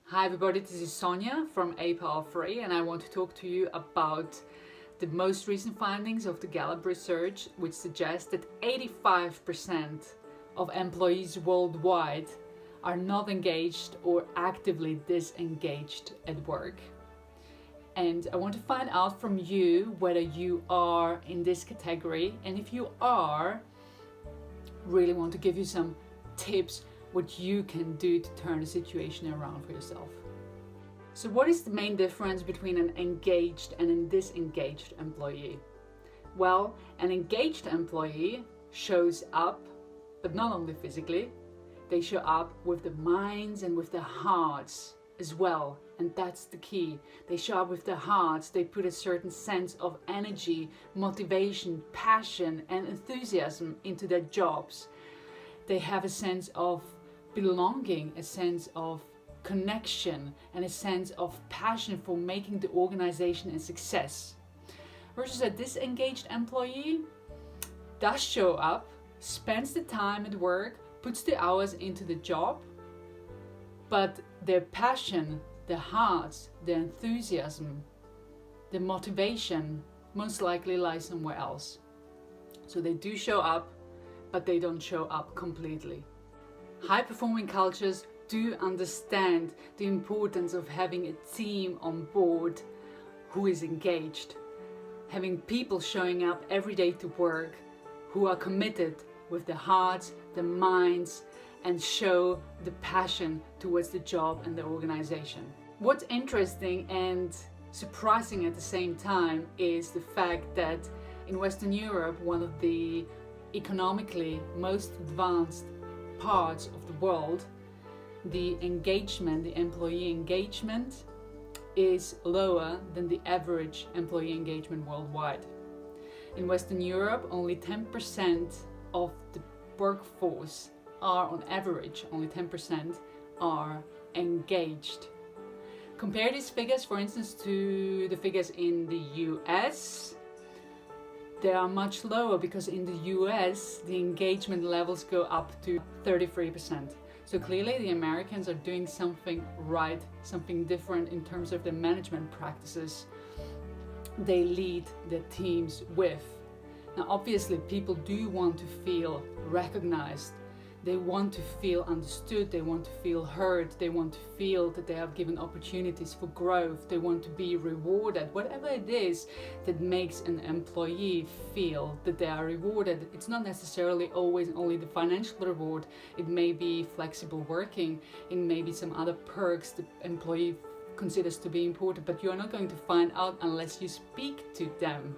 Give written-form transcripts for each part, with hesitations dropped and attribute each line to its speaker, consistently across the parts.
Speaker 1: Hi everybody, this is Sonja from apower, and I want to talk to you about the most recent findings of the Gallup research, which suggests that 85% of employees worldwide are not engaged or actively disengaged at work. And I want to find out from you whether you are in this category, and if you are, really want to give you some tips what you can do to turn the situation around for yourself. So what is the main difference between an engaged and a disengaged employee? Well, an engaged employee shows up, but not only physically, they show up with the minds and with their hearts as well. And that's the key. They show up with their hearts. They put a certain sense of energy, motivation, passion, and enthusiasm into their jobs. They have a sense of belonging, a sense of connection, and a sense of passion for making the organization a success. Versus a disengaged employee does show up, spends the time at work, puts the hours into the job, but their passion, their hearts, their enthusiasm, their motivation most likely lies somewhere else. So they do show up, but they don't show up completely. High-performing cultures do understand the importance of having a team on board who is engaged. Having people showing up every day to work who are committed with their hearts, their minds, and show the passion towards the job and the organization. What's interesting and surprising at the same time is the fact that in Western Europe, one of the economically most advanced parts of the world, the engagement, the employee engagement is lower than the average employee engagement worldwide. In Western Europe, only 10% of the workforce are on average, only 10% are engaged. Compare these figures, for instance, to the figures in the US. They are much lower because in the US the engagement levels go up to 33%. So clearly the Americans are doing something right, something different in terms of the management practices they lead their teams with. Now obviously people do want to feel recognized. They want to feel understood, they want to feel heard, they want to feel that they have given opportunities for growth, they want to be rewarded, whatever it is that makes an employee feel that they are rewarded. It's not necessarily always only the financial reward, it may be flexible working, it may be some other perks the employee considers to be important, but you are not going to find out unless you speak to them.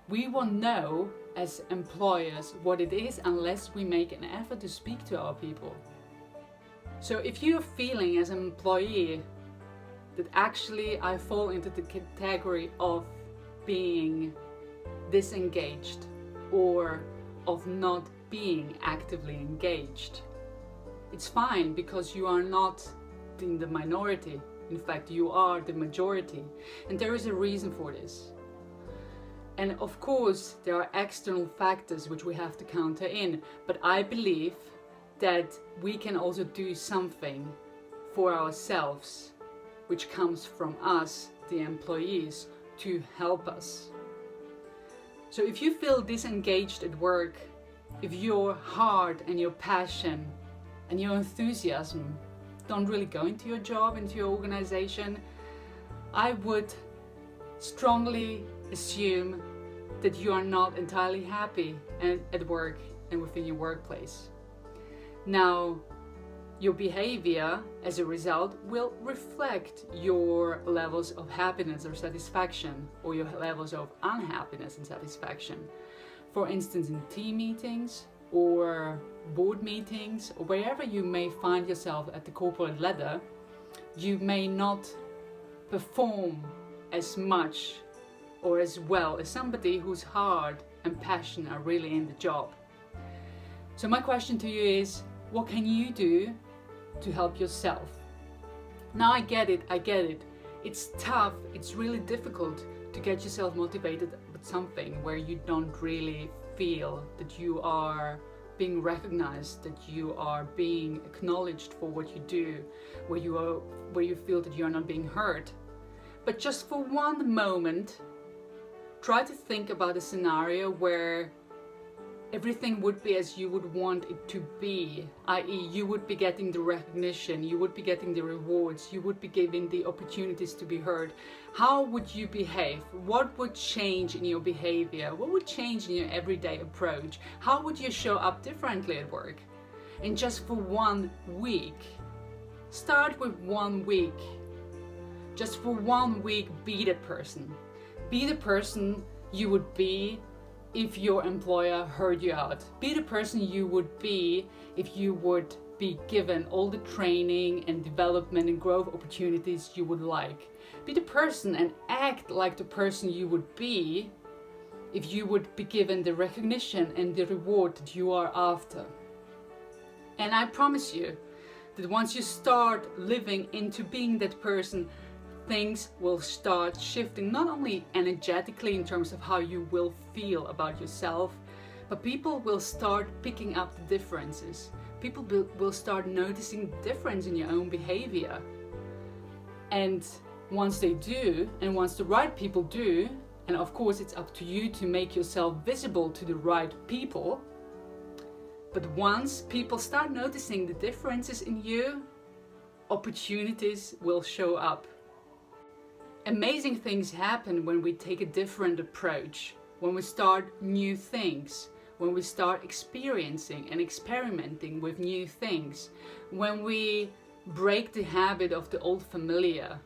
Speaker 1: We won't know as employers what it is unless we make an effort to speak to our people. So if you're feeling as an employee that actually I fall into the category of being disengaged or of not being actively engaged, it's fine because you are not in the minority. In fact, you are the majority, and there is a reason for this. And of course, there are external factors which we have to counter in, but I believe that we can also do something for ourselves, which comes from us, the employees, to help us. So if you feel disengaged at work, if your heart and your passion and your enthusiasm don't really go into your job, into your organization, I would strongly assume that you are not entirely happy at work and within your workplace. Now, your behavior as a result will reflect your levels of happiness or satisfaction, or your levels of unhappiness and satisfaction. For instance, in team meetings or board meetings or wherever you may find yourself at the corporate ladder, you may not perform as much or as well as somebody whose heart and passion are really in the job. So my question to you is, what can you do to help yourself? Now I get it. It's tough, it's really difficult to get yourself motivated with something where you don't really feel that you are being recognized, that you are being acknowledged for what you do, where you feel that you are not being heard. But just for one moment, try to think about a scenario where everything would be as you would want it to be, i.e. you would be getting the recognition, you would be getting the rewards, you would be given the opportunities to be heard. How would you behave? What would change in your behavior? What would change in your everyday approach? How would you show up differently at work? And just for 1 week, start with 1 week. Just for 1 week, be that person. Be the person you would be if your employer heard you out. Be the person you would be if you would be given all the training and development and growth opportunities you would like. Be the person and act like the person you would be if you would be given the recognition and the reward that you are after. And I promise you that once you start living into being that person, things will start shifting, not only energetically in terms of how you will feel about yourself, but people will start picking up the differences. People will start noticing the difference in your own behavior. And once they do, and once the right people do, and of course it's up to you to make yourself visible to the right people, but once people start noticing the differences in you, opportunities will show up. Amazing things happen when we take a different approach, when we start new things, when we start experiencing and experimenting with new things, when we break the habit of the old familiar,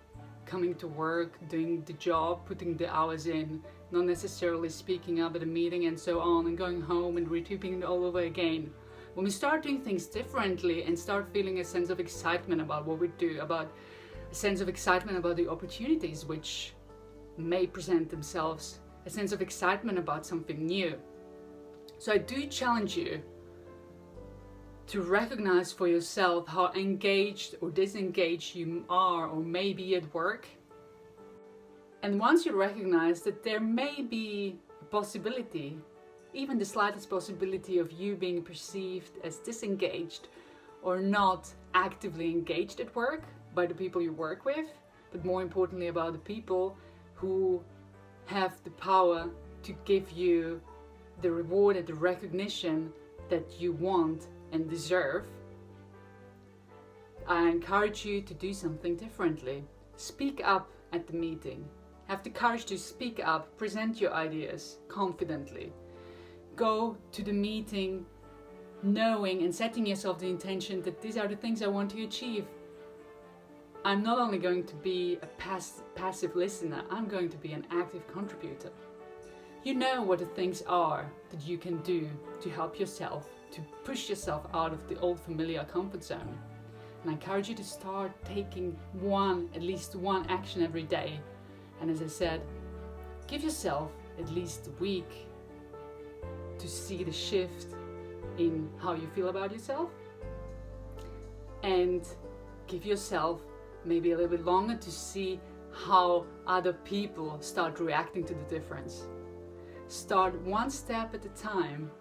Speaker 1: coming to work, doing the job, putting the hours in, not necessarily speaking up at a meeting and so on, and going home and repeating it all over again. When we start doing things differently and start feeling a sense of excitement about what we do, about a sense of excitement about the opportunities which may present themselves, a sense of excitement about something new. So I do challenge you to recognize for yourself how engaged or disengaged you are or may be at work. And once you recognize that there may be a possibility, even the slightest possibility of you being perceived as disengaged or not actively engaged at work by the people you work with, but more importantly about the people who have the power to give you the reward and the recognition that you want and deserve, I encourage you to do something differently. Speak up at the meeting. Have the courage to speak up, present your ideas confidently. Go to the meeting knowing and setting yourself the intention that these are the things I want to achieve. I'm not only going to be a passive listener, I'm going to be an active contributor. You know what the things are that you can do to help yourself, to push yourself out of the old familiar comfort zone. And I encourage you to start taking at least one action every day. And as I said, give yourself at least a week to see the shift in how you feel about yourself. And give yourself maybe a little bit longer to see how other people start reacting to the difference. Start one step at a time,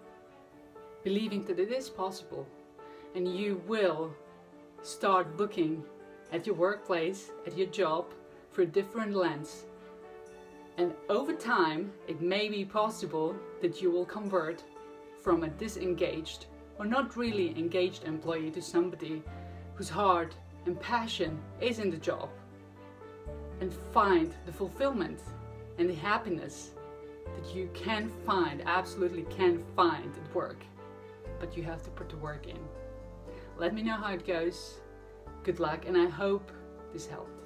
Speaker 1: believing that it is possible, and you will start looking at your workplace, at your job, through a different lens. And over time, it may be possible that you will convert from a disengaged or not really engaged employee to somebody whose heart and passion is in the job, and find the fulfillment and the happiness that you absolutely can find at work, but you have to put the work in. Let me know how it goes. Good luck, and I hope this helped.